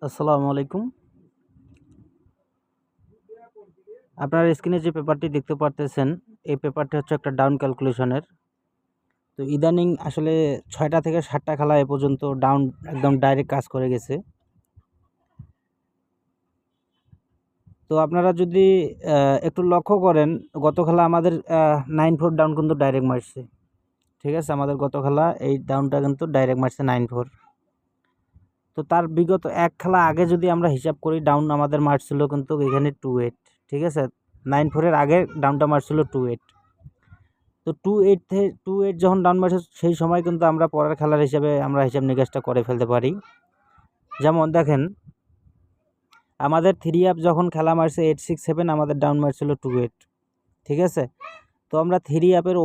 আসসালামু আলাইকুম। আপনার স্ক্রিনে যে পেপারটি দেখতে পারতেছেন, এই পেপারটি হচ্ছে একটা ডাউন ক্যালকুলেশনের। তো ইদানিং আসলে ৬টা থেকে ৭টা খেলা এ পর্যন্ত ডাউন একদম ডাইরেক্ট কাজ করে গেছে। তো আপনারা যদি একটু লক্ষ্য করেন, গত খেলা আমাদের 9-4 ডাউন কিন্তু ডাইরেক্ট মারছে। ঠিক আছে? আমাদের গত খেলা এই ডাউনটা কিন্তু ডাইরেক্ট মারছে 9-4। তো তার বিগত এক খেলা আগে যদি আমরা হিসাব করি, ডাউন আমাদের মারছিল কিন্তু এখানে 2-8। ঠিক আছে? 9-4 এর আগে ডাউনটা মারছিল 2-8। তো 2-8 যখন ডাউন মারছে সেই সময় কিন্তু আমরা পরের খেলার হিসাবে আমরা হিসাব নিকাশটা করে ফেলতে পারি। যেমন দেখেন, আমাদের 3 আপ যখন খেলা মারছে 8-6-7, আমাদের ডাউন মারছিল 2-8। ঠিক আছে? তো আমরা 3 আপের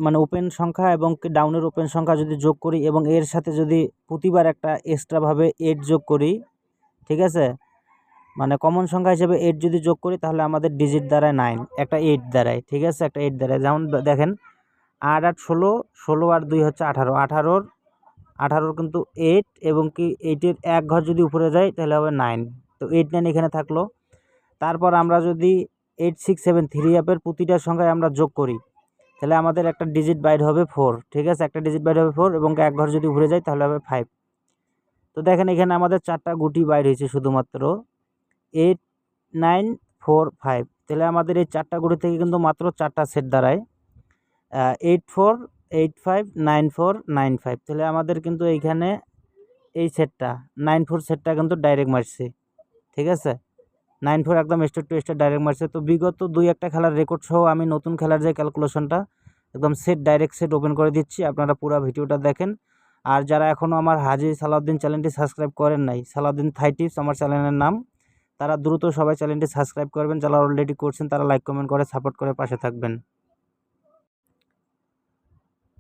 মানে ওপেন সংখ্যা এবং ডাউনের ওপেন সংখ্যা যদি যোগ করি এবং এর সাথে যদি প্রতিবার একটা এক্সট্রাভাবে 8 যোগ করি, ঠিক আছে? মানে কমন সংখ্যা হিসেবে 8 যদি যোগ করি তাহলে আমাদের ডিজিট দাঁড়ায় 9, একটা 8 দাঁড়ায়। ঠিক আছে? একটা 8 দাঁড়ায়। যেমন দেখেন, 8 8 16, 16 আর 2 হচ্ছে 18, 18 কিন্তু 8 এবং কি 8-এর এক ঘর যদি উপরে যায় তাহলে হবে 9। তো 8 9 এখানে থাকলো। তারপর আমরা যদি 8-6-7 3 আপের প্রতিটা সংখ্যায় আমরা যোগ করি তাহলে আমাদের একটা ডিজিট বাইর হবে 4। ঠিক আছে? একটা ডিজিট বাইর হবে 4 এবং এক ঘর যদি উপরে যায় তাহলে হবে 5। তো দেখেন এখানে আমাদের 4টা গুটি বাইর হয়েছে শুধুমাত্র 8 9 4 5। তাহলে আমাদের এই 4টা গুটি থেকে কিন্তু মাত্র 4টা সেট দাঁড়ায় 8 4 8 5 9 4 9 5। তাহলে আমাদের কিন্তু এইখানে এই সেটটা 9 4 সেটটা কিন্তু ডাইরেক্ট মারছে। ঠিক আছে? 9 4 একদম স্টেট টু স্টেট ডাইরেক্ট মারছে। তো বিগত 2-1টা খেলার রেকর্ড সহ আমি নতুন খেলার যে ক্যালকুলেশনটা একদম ডাইরেক্ট সেট ওপেন করে দিচ্ছি। আপনারা পুরো ভিডিওটা দেখেন। আর যারা এখনও আমার হাজী সালাউদ্দিন চ্যানেলটি সাবস্ক্রাইব করেন নাই, সালাউদ্দিন থাই টিপস আমার চ্যানেলের নাম, তারা দ্রুত সবাই চ্যানেলটি সাবস্ক্রাইব করবেন। যারা অলরেডি করছেন তারা লাইক কমেন্ট করে সাপোর্ট করে পাশে থাকবেন।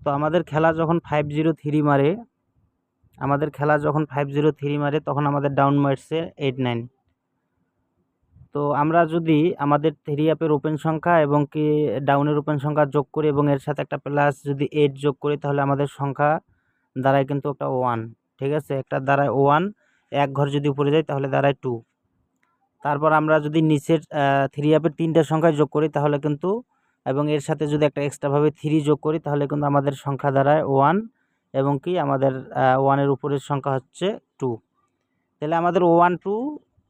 তো আমাদের খেলা যখন 5-0-3 মারে, তখন আমাদের ডাউন মারছে 8 9। তো আমরা যদি আমাদের 3 আপের ওপেন সংখ্যা এবং কি ডাউনের ওপেন সংখ্যা যোগ করি এবং এর সাথে একটা প্লাস যদি 8 যোগ করি তাহলে আমাদের সংখ্যা দাঁড়ায় কিন্তু একটা 1। ঠিক আছে? একটা দাঁড়ায় 1, এক ঘর যদি উপরে যায় তাহলে দাঁড়ায় 2। তারপর আমরা যদি নিচের 3 আপের 3টা সংখ্যায় যোগ করি তাহলে কিন্তু এবং এর সাথে যদি একটা এক্সট্রাভাবে 3 যোগ করি তাহলে কিন্তু আমাদের সংখ্যা দাঁড়ায় 1 এবং কি আমাদের 1-এর উপরের সংখ্যা হচ্ছে 2। তাহলে আমাদের 1-2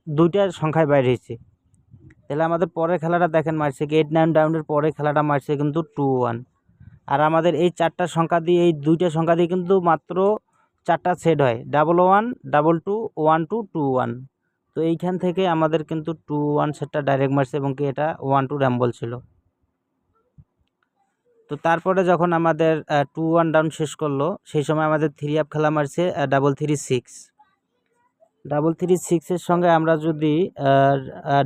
দুইটা সংখ্যায় বাইর হয়েছে। তাহলে আমাদের পরের খেলাটা দেখেন মারছে কি 8-9 ডাউনের পরের খেলাটা মারছে কিন্তু 2-1। আর আমাদের এই 4টা সংখ্যা দিয়ে, এই দুইটা সংখ্যা দিয়ে কিন্তু মাত্র 4টা সেট হয়, 11 22 12 21। তো এইখান থেকে আমাদের কিন্তু 2-1 সেটটা ডাইরেক্ট মারছে এবং কি এটা 1-2 র্যাম্বল ছিল। তো তারপরে যখন আমাদের 2-1 ডাউন শেষ করলো সেই সময় আমাদের 3 আপ খেলা মারছে 3-3-6। 3-3-6-এর সঙ্গে আমরা যদি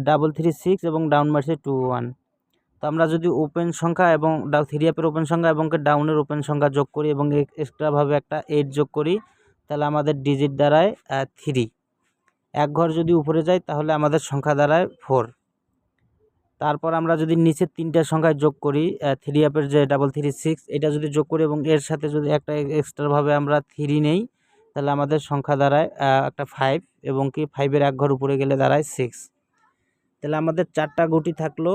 3-3-6 এবং ডাউন মারছে 2-1। তো আমরা যদি ওপেন সংখ্যা এবং 3 আপের ওপেন সংখ্যা এবং ডাউনের ওপেন সংখ্যা যোগ করি এবং এক্সট্রাভাবে একটা 8 যোগ করি তাহলে আমাদের ডিজিট দাঁড়ায় 3। এক ঘর যদি উপরে যায় তাহলে আমাদের সংখ্যা দাঁড়ায় 4। তারপর আমরা যদি নিচের 3টা সংখ্যায় যোগ করি 3 আপের যে 3-3-6 এটা যদি যোগ করি এবং এর সাথে যদি একটা এক্সট্রাভাবে আমরা 3 নেই তাহলে আমাদের সংখ্যা দাঁড়ায় একটা 5 এবং কি 5-এর এক ঘর উপরে গেলে দাঁড়ায় 6। তাহলে আমাদের 4টা গুটি থাকলো,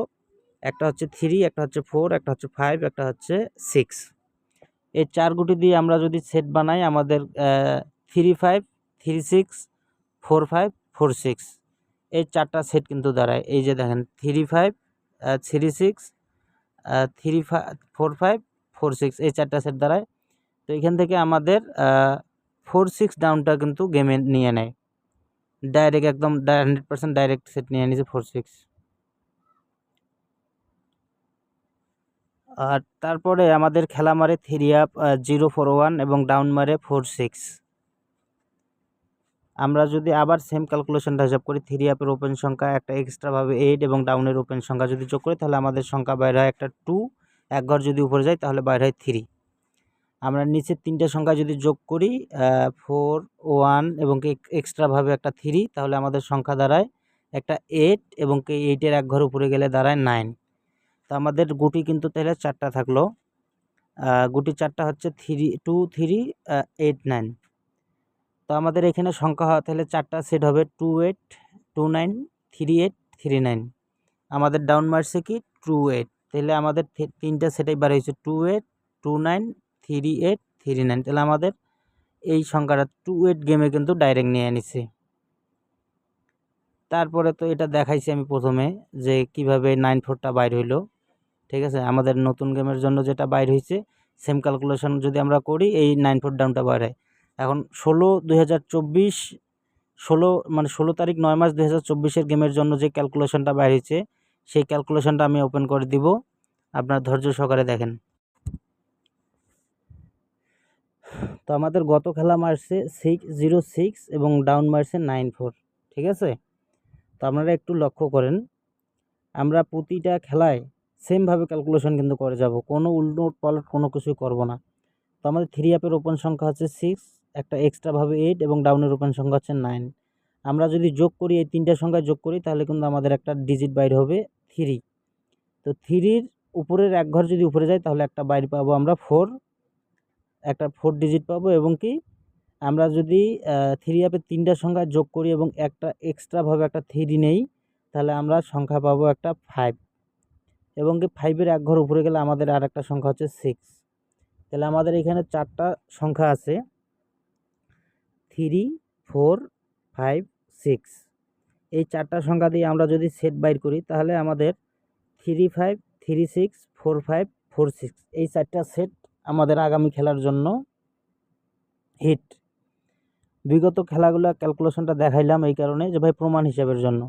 একটা হচ্ছে 3, একটা হচ্ছে 4, একটা হচ্ছে 5, একটা হচ্ছে 6। এই 4 গুটি দিয়ে আমরা যদি সেট বানাই আমাদের 3-5 3-6 4-5 4-6 এই 4টা সেট কিন্তু দাঁড়ায়। এই যে দেখেন 3-5 3-6 3-5 4-5 4-6 এই 4টা সেট দাঁড়ায়। তো এখান থেকে আমাদের 4-6 ডাউনটা কিন্তু গেমে নিয়ে নেয় ডাইরেক্ট, একদম 100% ডাইরেক্ট সেট নিয়ে নিয়েছে 4-6। আর তারপরে আমাদের খেলা মারে 3 আপ 0-4-1 এবং ডাউন মারে 4-6। আমরা যদি আবার সেম ক্যালকুলেশনটা হিসাব করি 3 আপের ওপেন সংখ্যা একটা এক্সট্রাভাবে 8 এবং ডাউনের ওপেন সংখ্যা যদি যোগ করি তাহলে আমাদের সংখ্যা বাইর হয় একটা 2। এক ঘর যদি উপরে যায় তাহলে বাইর হয় 3। আমরা নিচের 3টে সংখ্যা যদি যোগ করি 4 1 এবং এক্সট্রাভাবে একটা 3 তাহলে আমাদের সংখ্যা দাঁড়ায় একটা 8 এবং 8-এর এক ঘর উপরে গেলে দাঁড়ায় 9। তো আমাদের গুটি কিন্তু তাহলে 4টা থাকলো। গুটি 4টা হচ্ছে 3 2 3 8 9। তো আমাদের এখানে সংখ্যা তাহলে 4টা সেট হবে 28, 29, 38, 39। আমাদের ডাউন মারছে কি 28, তাহলে আমাদের 3টা সেটাই বার হয়েছে 28, 29, 38, 39। তাহলে আমাদের এই সংখ্যাটা 28 গেমে কিন্তু ডাইরেক্ট নিয়ে নিছে। তারপরে তো এটা দেখাইছি আমি প্রথমে যে কিভাবে 94টা বাইর হইলো। ঠিক আছে, আমাদের নতুন গেমের জন্য যেটা বাইর হয়েছে সেম ক্যালকুলেশন যদি আমরা করি এই 94 ডাউনটা বাইরে। এখন 16/2024 16 তারিখ 9 মাস 2024-এর গেমের জন্য যে ক্যালকুলেশনটা বাইর হয়েছে সেই ক্যালকুলেশনটা আমি ওপেন করে দিব, আপনার ধৈর্য সহকারে দেখেন। তো আমাদের গত খেলা মারছে 606 এবং ডাউন মারছে 94। ঠিক আছে, তো আপনারা একটু লক্ষ্য করেন, আমরা প্রতিটা খেলায় সেমভাবে ক্যালকুলেশন কিন্তু করে যাব, কোনো উল্টো পালট কোনো কিছুই করব না। তো আমাদের 3 আপের ওপেন সংখ্যা হচ্ছে 6, একটা এক্সট্রাভাবে 8 এবং ডাউনের ওপেন সংখ্যা হচ্ছে 9। আমরা যদি যোগ করি, এই 3টা সংখ্যা যোগ করি, তাহলে কিন্তু আমাদের একটা ডিজিট বাইর হবে 3। তো 3-র উপরের এক ঘর যদি উপরে যায় তাহলে একটা বাইর পাবো আমরা 4, একটা 4 ডিজিট পাবো। এবং কি আমরা যদি 3 আপের 3টা সংখ্যা যোগ করি এবং একটা এক্সট্রাভাবে একটা 3 নেই, তাহলে আমরা সংখ্যা পাবো একটা 5। এবং কি 5-এর এক ঘর উপরে গেলে আমাদের আর একটা সংখ্যা হচ্ছে 6। তাহলে আমাদের এখানে 4টা সংখ্যা আছে 3, 4, 5, 6। এই 4টা সংখ্যা দিয়ে আমরা যদি সেট বাইর করি তাহলে আমাদের 3, 5, 3, 6, 4, 5, 4, 6 এই 4টা সেট আমাদের আগামী খেলার জন্য হিট। বিগত খেলাগুলো ক্যালকুলেশনটা দেখাইলাম এই কারণে যে ভাই প্রমাণ হিসাবের জন্য,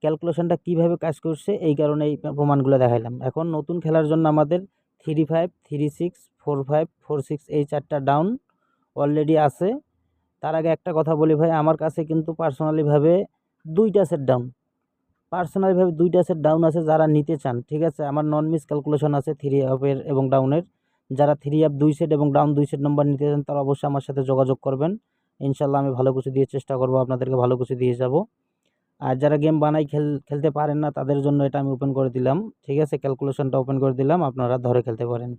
ক্যালকুলেশনটা কিভাবে কাজ করছে এই কারণে এই প্রমাণগুলো দেখাইলাম। এখন নতুন খেলার জন্য আমাদের 3, 5, 3, 6, 4, 5, 4, 6 এই 4টা ডাউন অলরেডি আছে। তার আগে একটা কথা বলি ভাই, আমার কাছে কিন্তু পার্সোনালিভাবে 2টা সেট ডাউন, আছে যারা নিতে চান। ঠিক আছে, আমার নন মিস ক্যালকুলেশন আছে 3 আপের এবং ডাউনের। যারা 3 আপ 2 সেট এবং ডাউন 2 সেট নাম্বার নিতে চান তারা অবশ্যই আমার সাথে যোগাযোগ করবেন। ইনশাল্লাহ আমি ভালো কিছু দিয়ে চেষ্টা করব, আপনাদেরকে ভালো কিছু দিয়ে যাব। আর যারা গেম বানাই খেলতে পারেন না তাদের জন্য এটা আমি ওপেন করে দিলাম। ঠিক আছে, ক্যালকুলেশনটা ওপেন করে দিলাম, আপনারা ধরে খেলতে পারেন।